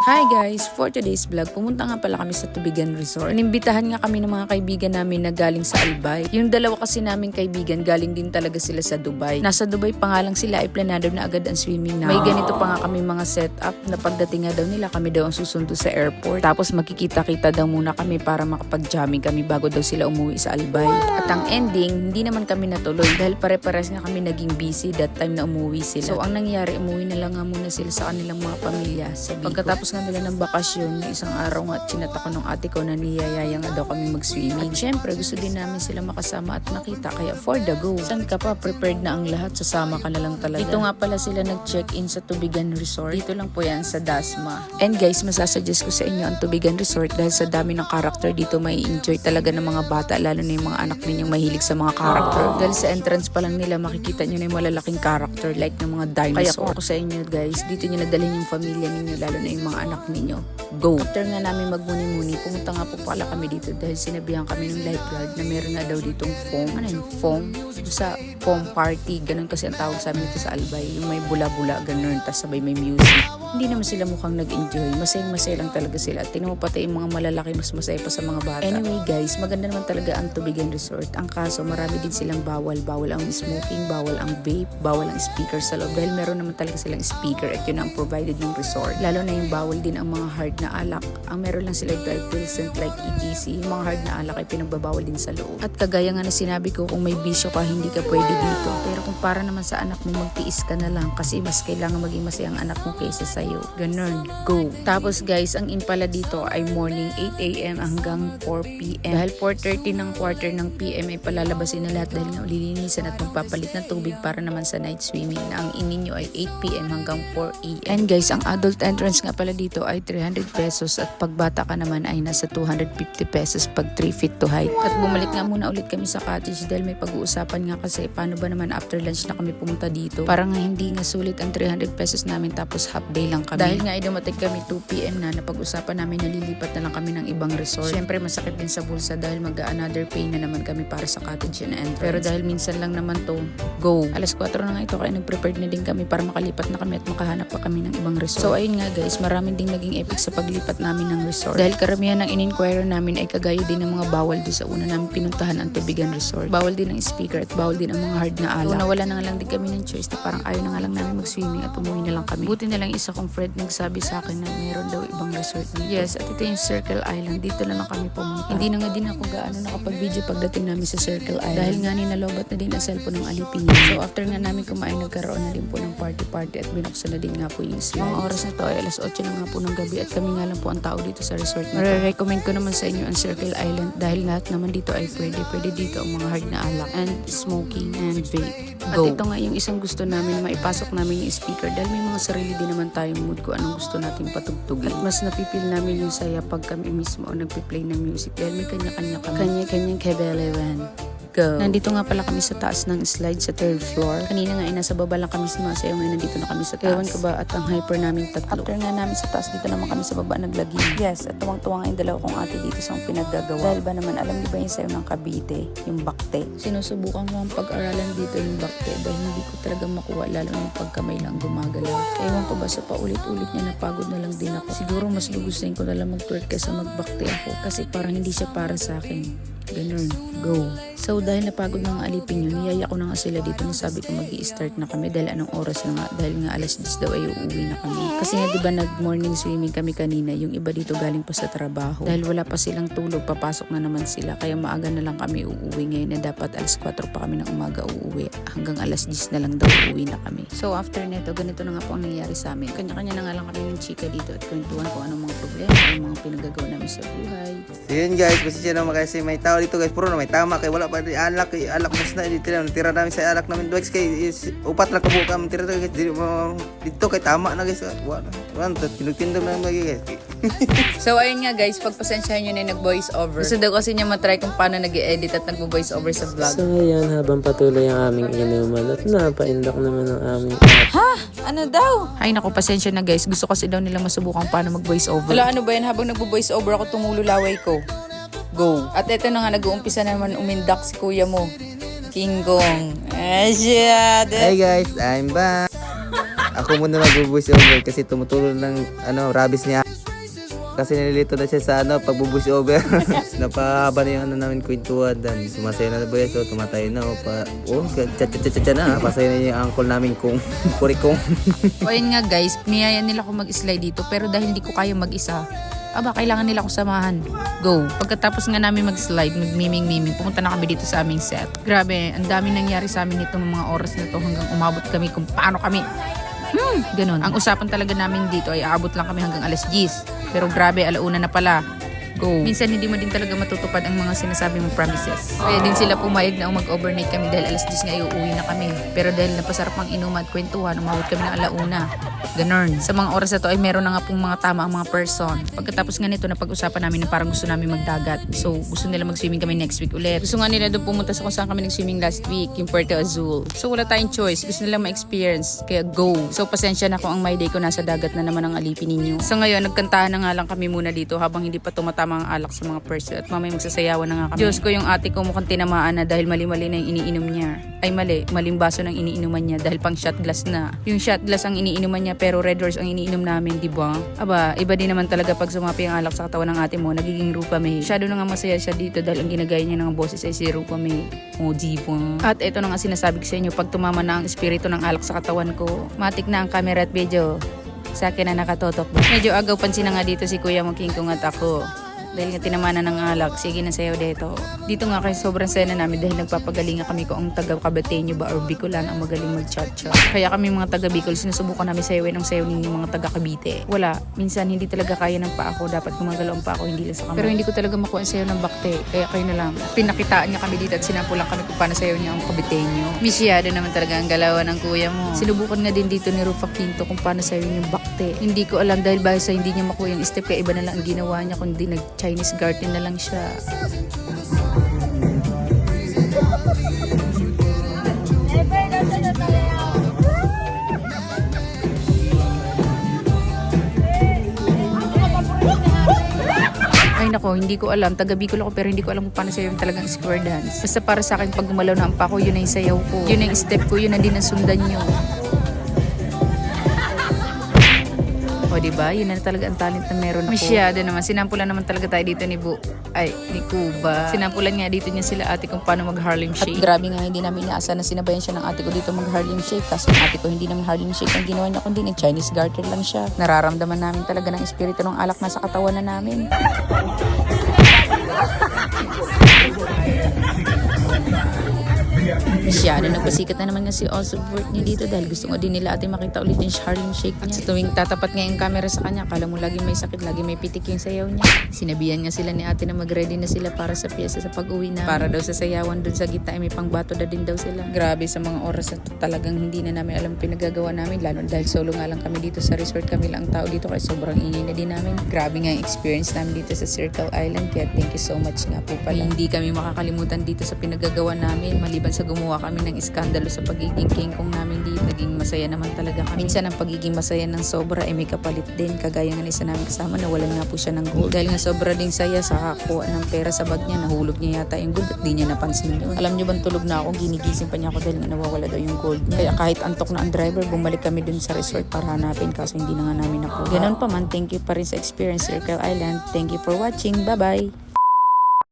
Hi guys! For today's vlog, pumunta nga pala kami sa Tubigan Resort. Inimbitahan nga kami ng mga kaibigan namin na galing sa Albay. Yung dalawa kasi naming kaibigan, galing din talaga sila sa Dubai. Nasa Dubai pa nga lang sila ay planado na agad ang swimming na. May ganito pa nga kami mga setup na pagdating nga daw nila kami daw ang susundo sa airport. Tapos magkikita-kita daw muna kami para makapag-jamming kami bago daw sila umuwi sa Albay. At ang ending, hindi naman kami natuloy dahil pare-pares nga kami naging busy that time na umuwi sila. So ang nangyari, umuwi na lang nga muna sila sa kanilang mga pamilya. So pagkatapos nga nila ng bakasyon, isang araw nga chinat ako ng ate ko na niyayaya nga daw kami mag-swimming. At syempre gusto din namin sila makasama at makita kaya for the go. Saan ka pa? Prepared na ang lahat, sasama ka na lang talaga. Dito nga pala sila nag-check-in sa Tubigan Resort. Dito lang po yan sa Dasma. And guys, masasuggest ko sa inyo ang Tubigan Resort dahil sa dami ng karakter dito may enjoy talaga ng mga bata, lalo na yung mga anak ninyong mahilig sa mga karakter. Dahil sa entrance pa lang nila makikita nyo na yung malalaking karakter like ng mga dinosaur. Kaya kung ako sa inyo guys, dito nyo nadalhin yung pamilya ninyo, lalo na yung mga anak ninyo. Go! After nga namin magmuni-muni, pumunta nga po pala kami dito dahil sinabihan kami ng lifeguard na meron na daw ditong foam. Ano yung foam? Sa foam party, ganun kasi ang tawag sa amin dito sa Albay. Yung may bula-bula, ganun, tas sabay may music. Hindi naman sila mukhang nag-enjoy. Masayang-masaya lang talaga sila. Tingnan mo pati yung mga malalaki, mas masaya pa sa mga bata. Anyway guys, maganda naman talaga ang Tubigan Resort. Ang kaso, marami din silang bawal. Bawal ang smoking, bawal ang vape, bawal ang speaker sa loob. Dahil meron naman talaga silang speaker at yun ang provided ng resort. Lalo na yung bawal din ang mga hard na alak. Ang meron lang sila ito ay pilsent like ETC. Yung mga hard na alak ay pinagbabawal din sa loob. At kagaya nga na sinabi ko, kung may bisyo ka, hindi ka pwede dito. Pero kung para naman sa anak mo, magtiis ka na lang kasi mas kailangan maging masaya ang anak mo kaysa sa'yo. Ganun. Go! Tapos guys, ang in pala dito ay morning 8 AM hanggang 4 PM. Dahil 4:30 ng quarter ng PM ay palalabasin na lahat dahil nga ulilinisan at magpapalit ng tubig para naman sa night swimming na ang in ninyo ay 8 PM hanggang 4 AM. And guys, ang adult entrance nga pala dito ay 300 pesos at pagbata ka naman ay nasa 250 pesos pag 3 feet to height. At bumalik nga muna ulit kami sa cottage dahil may pag-uusapan nga kasi paano ba naman after lunch na kami pumunta dito. Parang nga hindi nga sulit ang 300 pesos namin tapos half day lang kami. Dahil nga ay dumating kami 2 PM na napag-usapan namin na lilipat na lang kami ng ibang resort. Syempre masakit din sa bulsa dahil mag-another pay na naman kami para sa cottage and entrance. Pero dahil minsan lang naman to, go! Alas 4 na nga ito kaya nag-prepared na din kami para makalipat na kami at makahanap pa kami ng ibang resort. So ayun nga guys, maraming ding naging epic sa paglipat namin ng resort. Dahil karamihan ng in-inquire namin ay kagaya din ng mga bawal doon sa una namin pinuntahan ang Tubigan Resort. Bawal din ang speaker at bawal din ang mga hard na alak. So nawala na nga lang din kami ng choice na parang ayaw na nga lang namin mag-swimming at umuwi na lang kami. Buti na lang isa kong friend nagsabi sa akin na meron daw ibang resort dito. Yes, at ito yung Circle Island. Dito na lang kami pumunta. Hindi na nga din ako gaano nakapag-video pagdating namin sa Circle Island. Dahil nga ninalobat na din ang cellphone ng alipin niya. So after nga namin kumain, nagkaroon na din po ng party-party at binuksan na din nga po yung slide. Mga oras na to ay alas 8 na nga po ng gabi at kami nga lang po ang tao dito sa resort na to. Recommend ko naman sa inyo ang Circle Island dahil lahat naman dito ay pwede dito ang mga hard na alak and smoking and vape. Go. At ito nga yung isang gusto namin na maipasok namin yung speaker dahil may mga sarili din naman tayong mood kung anong gusto natin patugtugin. At mas napipil namin yung saya pag kami mismo o nagpi-play ng music dahil may kanya-kanya kami. Kanya-kanyang kebelewan. Go. Nandito nga pala kami sa taas ng slide sa 3rd floor. Kanina nga ay nasa baba lang kami sumasayaw, ngayon nandito na kami sa taas. Ewan ko ba at ang hyper namin tatlo. After nga namin sa taas, dito naman kami sa baba naglagi. Yes, at tuwang-tuwang nga yung dalawa kong ate dito sa pinaggagawa. Dahil ba naman, alam niyo ba yung sayo ng Cavite, yung bakte? Sinusubukan ko ang pag-aralan dito yung bakte dahil hindi ko talaga makuha, lalo na yung pagkamay lang gumagalaw. Ewan ko ba sa paulit-ulit niya, napagod na lang din ako. Siguro mas lugusin ko na lang mag-twerk kaysa magbakte ako kasi parang hindi siya para sa akin. Ganun, go. So dahil napagod na nga alipin yun, niyaya ko na nga sila dito na sabi ko mag-i-start na kami dahil anong oras na nga, dahil nga alas 10 daw ay uuwi na kami. Kasi nga diba nag-morning swimming kami kanina, yung iba dito galing pa sa trabaho. Dahil wala pa silang tulog, papasok na naman sila, kaya maaga na lang kami uuwi ngayon na dapat alas 4 pa kami ng umaga uuwi. Hanggang alas 10 na lang daw uuwi na kami. So after neto, ganito na nga po ang nangyari sa amin. Kanya-kanya na nga lang kami ng chika dito at kwentuhan kung anong mga problema, anong mga pinagagawa namin sa buhay. So yun guys, pasensya naman kasi may tao dito guys, puro na may tama kay wala pa rin alak, mas na tira namin sa alak namin guys kay upat lang kabuka man tira guys dito kay tama na guys, wala tinugtindog na guys. So ayun nga guys, pagpasensyahan nyo na yung nag-voice over. Gusto daw kasi niya matry kung paano nag-edit at nag-voice over sa vlog. So ayan, habang patuloy ang aming inuman at napaindak naman ang aming Ha? Ano daw? Ay naku, pasensya na guys. Gusto kasi daw nilang masubukan paano mag-voice over. Wala, ano ba yan? Habang nag-voice over ako, tumulo laway ko. Go. At ito na nga, nag-uumpisa naman umindak si kuya mo. King Kong. Asya. Hey guys, I'm back. Ako muna mag-voice over kasi tumutulong ng rabies niya. kasi nililito na siya sa pagbubush over. Napahaba na yung namin kwentuhan. Dan sumasaya na ba so tumatay na cha na. Pasaya na yung uncle namin kung kurikong. O ayun nga guys, niyaya nila ako mag-slide dito pero dahil hindi ko kaya mag-isa, kailangan nila akong samahan. Go! Pagkatapos nga namin mag-slide, mag-miming, pumunta na kami dito sa aming set. Grabe, ang dami nangyari sa amin nito ng mga oras na to hanggang umabot kami kung paano kami. Ganon. Ang usapan talaga namin dito ay aabot lang kami hanggang alas 10. Pero grabe, alauna na pala. Go. Minsan hindi mo din talaga matutupad ang mga sinasabi mong promises. Kaya din sila pumayag na mag-overnight kami dahil alas 10 nga uuwi na kami. Pero dahil napasarap ang inuman at kwentuhan, umabot kami ng alauna. Ganon. Sa mga oras na to ay meron na nga pong mga tama ang mga person. Pagkatapos nga nito, napag-usapan namin na parang gusto namin magdagat. So, gusto nila mag-swimming kami next week ulit. Gusto nga nila doon pumunta sa kung saan kami nag-swimming last week, yung Puerto Azul. So, wala tayong choice. Gusto nila ma-experience. Kaya go. So, pasensya na kung ang my day ko nasa dagat na naman ang alipin ninyo. So, ngayon, nagkantahan na nga lang kami muna dito habang hindi pa tumatama ang alak sa mga person at mamaya magsasayawan na nga kami. Diyos ko, yung ate ko mukhang tinamaan na dahil mali-mali na yung iniinom niya. Ay maling baso ng iniinuman niya dahil pang shot glass na. Yung shot glass ang iniinuman niya pero Red Horse ang iniinom namin, di ba? Iba din naman talaga pag sumapi ang alak sa katawan ng ate mo, nagiging Rupa May. Masyado na nga masaya siya dito dahil ang ginagaya niya ng boses ay si Rupa May. Di ba? At ito na nga sinasabi ko sa inyo, pag tumama na ang espiritu ng alak sa katawan ko, matik na ang camera at video. Sa akin na nakatotok. Medyo agaw pansin na nga dito si Kuya King Kong at ako. Dahil nga tinamanan ng alak, sige na sayo dito. Dito nga kasi sobrang saya namin dahil nagpapagaling nga kami kung ang taga Cabateño ba or Bicolan ang magaling mag-cha-cha. Kaya kami mga taga Bicol, sinusubukan namin sayawin ang sayaw ninyo mga taga Cavite. Wala, minsan hindi talaga kaya ng paa ko, dapat gumagalaw ang paa ko, hindi lang sa kamay. Pero hindi ko talaga makuha ang sayaw ng bakte, kaya kayo na lang. Pinakitaan niya kami dito at sinampulan kami kung paano sayaw niya ang Cabateño. Misyado naman talaga ang galawan ng kuya mo. Sinubukan nga din dito ni Rufa Quinto kung paano sayaw niya yung bakte. Hindi ko alam dahil basta hindi niya makuha yung step, kaya iba na lang ang ginawa niya kundi nag-Chinese garden na lang siya. Ay nako, hindi ko alam. Taga Bicol ako pero hindi ko alam kung paano sayaw yung talagang square dance. Basta para sa akin, pag gumalaw na ang pa ko, yun na yung sayaw ko. Yun na yung step ko, yun na din ang sundan nyo. O diba? Yun na talaga ang talent na meron ako. Masyado naman. Sinampulan naman talaga tayo dito ni Kuba. Sinampulan nga dito niya sila ate kung paano mag Harlem Shake. At grabe nga, hindi namin inaasa na sinabayan siya ng ate ko dito mag Harlem Shake. Kasi yung ate ko hindi naman Harlem Shake ang ginawa niya, kundi nag-Chinese garter lang siya. Nararamdaman namin talaga ng espiritu ng alak na sa katawan na namin. Masyado nagpasikat na naman nga si also birthday dito dahil gusto nga din nila ate makita ulit yung Harlem Shake niya. At sa tuwing tatapat nga yung camera sa kanya, kala mo lagi may sakit, lagi may pitik yung sayaw niya. Sinabihan nga sila ni ate na mag-ready na sila para sa piyesa sa pag-uwi na. Para daw sa sayawan dun sa gitna ay may pangbato na din daw sila. Grabe sa mga oras na talagang hindi na namin alam pinagagawa namin, lalo dahil solo nga lang kami dito sa resort, kami lang ang tao dito kaya sobrang ingay na din namin. Grabe nga yung experience namin dito sa Circle Island, kaya thank you so much nga po pala. Hindi kami makakalimutan dito sa pinagagawa namin maliban sa gumawa kami ng iskandalo sa pagiging King Kong namin dito. Naging masaya naman talaga kami. Minsan ang pagiging masaya ng sobra ay may kapalit din. Kagaya nga isa namin kasama, nawalan nga po siya ng gold. Dahil nga sobra ding saya sa kakuha ng pera sa bag niya, nahulog niya yata yung gold at di niya napansin yun. Alam niyo bang tulog na ako, ginigising pa niya ako dahil nga nawawala daw yung gold niya. Kaya kahit antok na ang driver, bumalik kami dun sa resort para hanapin kaso hindi na nga namin nakuha. Ganon pa man, thank you pa rin sa experience Circle Island. Thank you for watching. Bye-bye!